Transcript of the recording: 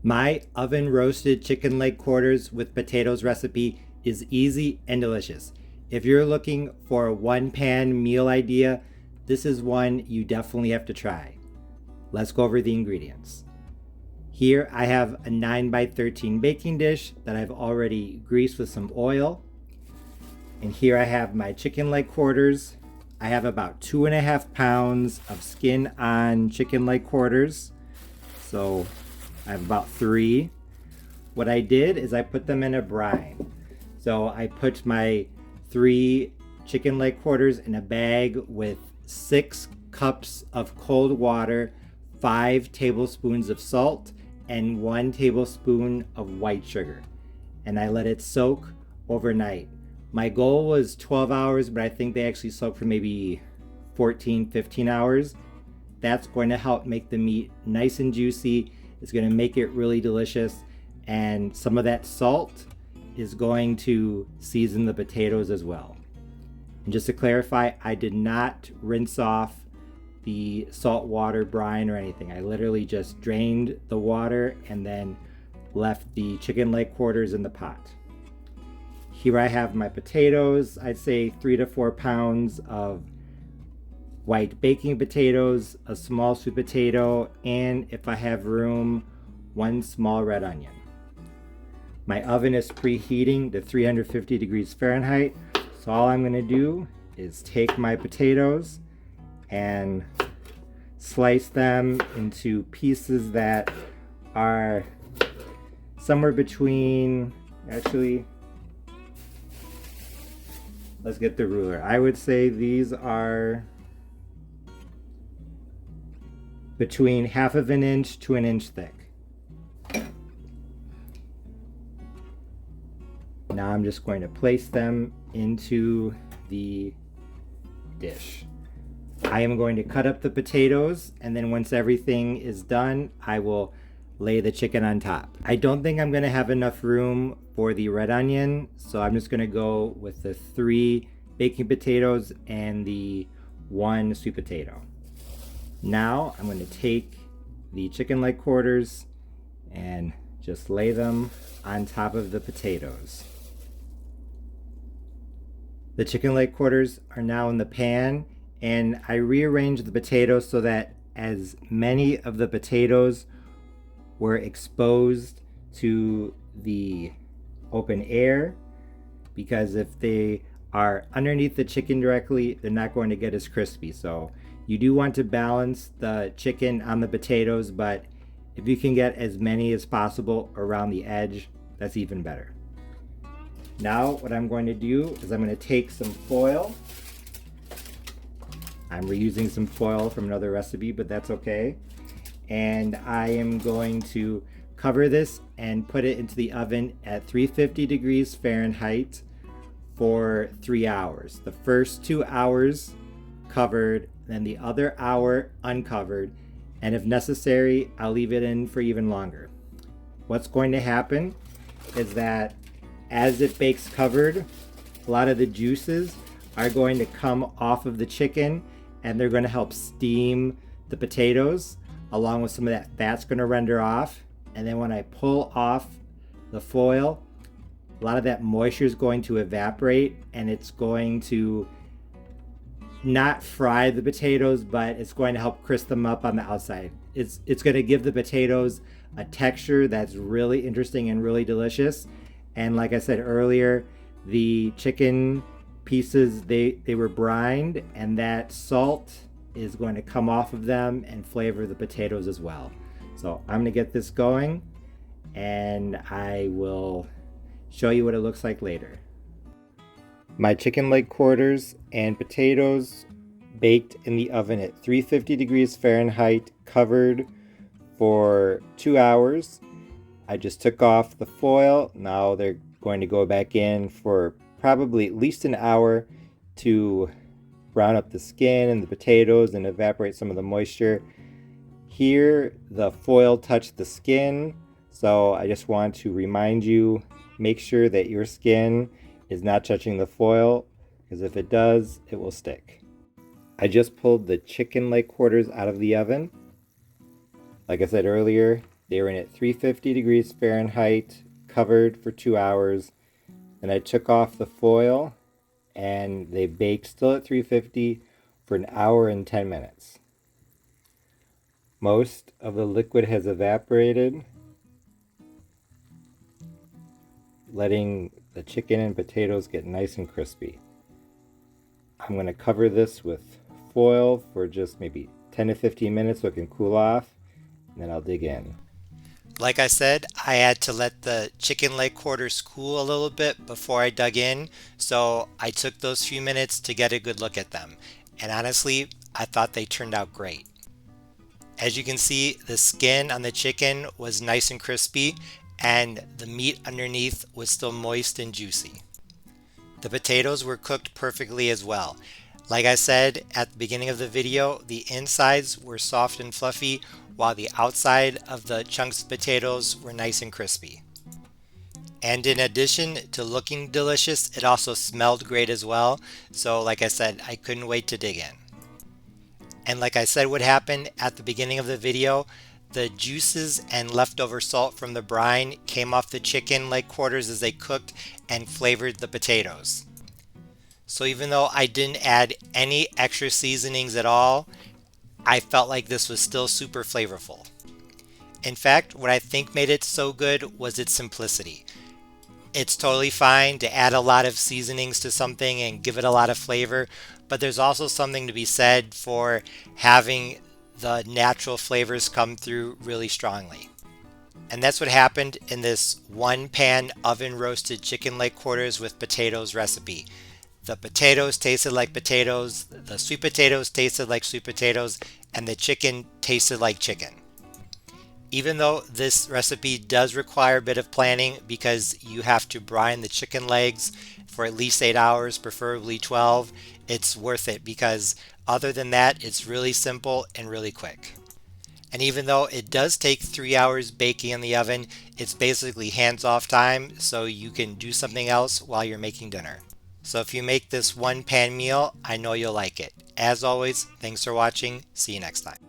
My oven roasted chicken leg quarters with potatoes recipe is easy and delicious. If you're looking for a one pan meal idea, this is one you definitely have to try. Let's go over the ingredients. Here I have a 9 by 13 baking dish that I've already greased with some oil. And here I have my chicken leg quarters. I have about 2.5 pounds of skin on chicken leg quarters. So I have about 3. What I did is I put them in a brine. So I put my 3 chicken leg quarters in a bag with 6 cups of cold water, 5 tablespoons of salt, and 1 tablespoon of white sugar. And I let it soak overnight. My goal was 12 hours, but I think they actually soak for maybe 14, 15 hours. That's going to help make the meat nice and juicy. It's going to make it really delicious. And some of that salt is going to season the potatoes as well. And just to clarify, I did not rinse off the salt water brine or anything. I literally just drained the water and then left the chicken leg quarters in the pot. Here I have my potatoes. I'd say 3 to 4 pounds of white baking potatoes, a small sweet potato, and if I have room, 1 small red onion. My oven is preheating to 350 degrees Fahrenheit. So all I'm going to do is take my potatoes and slice them into pieces that are somewhere between, actually, let's get the ruler. I would say these are between 1/2 inch to 1 inch thick. Now I'm just going to place them into the dish. I am going to cut up the potatoes, and then once everything is done, I will lay the chicken on top. I don't think I'm going to have enough room for the red onion, so I'm just going to go with the 3 baking potatoes and the 1 sweet potato. Now I'm going to take the chicken leg quarters and just lay them on top of the potatoes. The chicken leg quarters are now in the pan, and I rearranged the potatoes so that as many of the potatoes were exposed to the open air, because if they are underneath the chicken directly, they're not going to get as crispy. So you do want to balance the chicken on the potatoes, but if you can get as many as possible around the edge, that's even better. Now what I'm going to do is I'm going to take some foil. I'm reusing some foil from another recipe, but that's okay. And I am going to cover this and put it into the oven at 350 degrees Fahrenheit for 3 hours. The first 2 hours covered, then the other hour uncovered, and if necessary, I'll leave it in for even longer. What's going to happen is that as it bakes covered, a lot of the juices are going to come off of the chicken, and they're going to help steam the potatoes, along with some of that fat's going to render off. And then when I pull off the foil, a lot of that moisture is going to evaporate, and it's going to not fry the potatoes, but it's going to help crisp them up on the outside. It's going to give the potatoes a texture that's really interesting and really delicious. And like I said earlier, the chicken pieces, they were brined, and that salt is going to come off of them and flavor the potatoes as well. So I'm going to get this going, and I will show you what it looks like later. My chicken leg quarters and potatoes baked in the oven at 350 degrees Fahrenheit, covered for 2 hours. I just took off the foil. Now they're going to go back in for probably at least an hour to brown up the skin and the potatoes and evaporate some of the moisture. Here, the foil touched the skin, so I just want to remind you, make sure that your skin is not touching the foil, because if it does, it will stick. I just pulled the chicken leg quarters out of the oven. Like I said earlier, They were in at 350 degrees Fahrenheit, covered for 2 hours. Then I took off the foil and they baked still at 350 for an hour and 10 minutes. Most of the liquid has evaporated, letting the chicken and potatoes get nice and crispy. I'm going to cover this with foil for just maybe 10 to 15 minutes so it can cool off, and then I'll dig in. Like I said, I had to let the chicken leg quarters cool a little bit before I dug in, so I took those few minutes to get a good look at them. And honestly, I thought they turned out great. As you can see, the skin on the chicken was nice and crispy, and the meat underneath was still moist and juicy. The potatoes were cooked perfectly as well. Like I said at the beginning of the video, the insides were soft and fluffy, while the outside of the chunks of potatoes were nice and crispy. And in addition to looking delicious, it also smelled great as well. So like I said, I couldn't wait to dig in. And like I said would happen at the beginning of the video, the juices and leftover salt from the brine came off the chicken leg quarters as they cooked and flavored the potatoes. So even though I didn't add any extra seasonings at all, I felt like this was still super flavorful. In fact, what I think made it so good was its simplicity. It's totally fine to add a lot of seasonings to something and give it a lot of flavor, but there's also something to be said for having the natural flavors come through really strongly. And that's what happened in this one pan oven roasted chicken leg quarters with potatoes recipe. The potatoes tasted like potatoes, the sweet potatoes tasted like sweet potatoes, and the chicken tasted like chicken. Even though this recipe does require a bit of planning because you have to brine the chicken legs for at least 8 hours, preferably 12, it's worth it because other than that, it's really simple and really quick. And even though it does take 3 hours baking in the oven, it's basically hands-off time, so you can do something else while you're making dinner. So if you make this one pan meal, I know you'll like it. As always, thanks for watching. See you next time.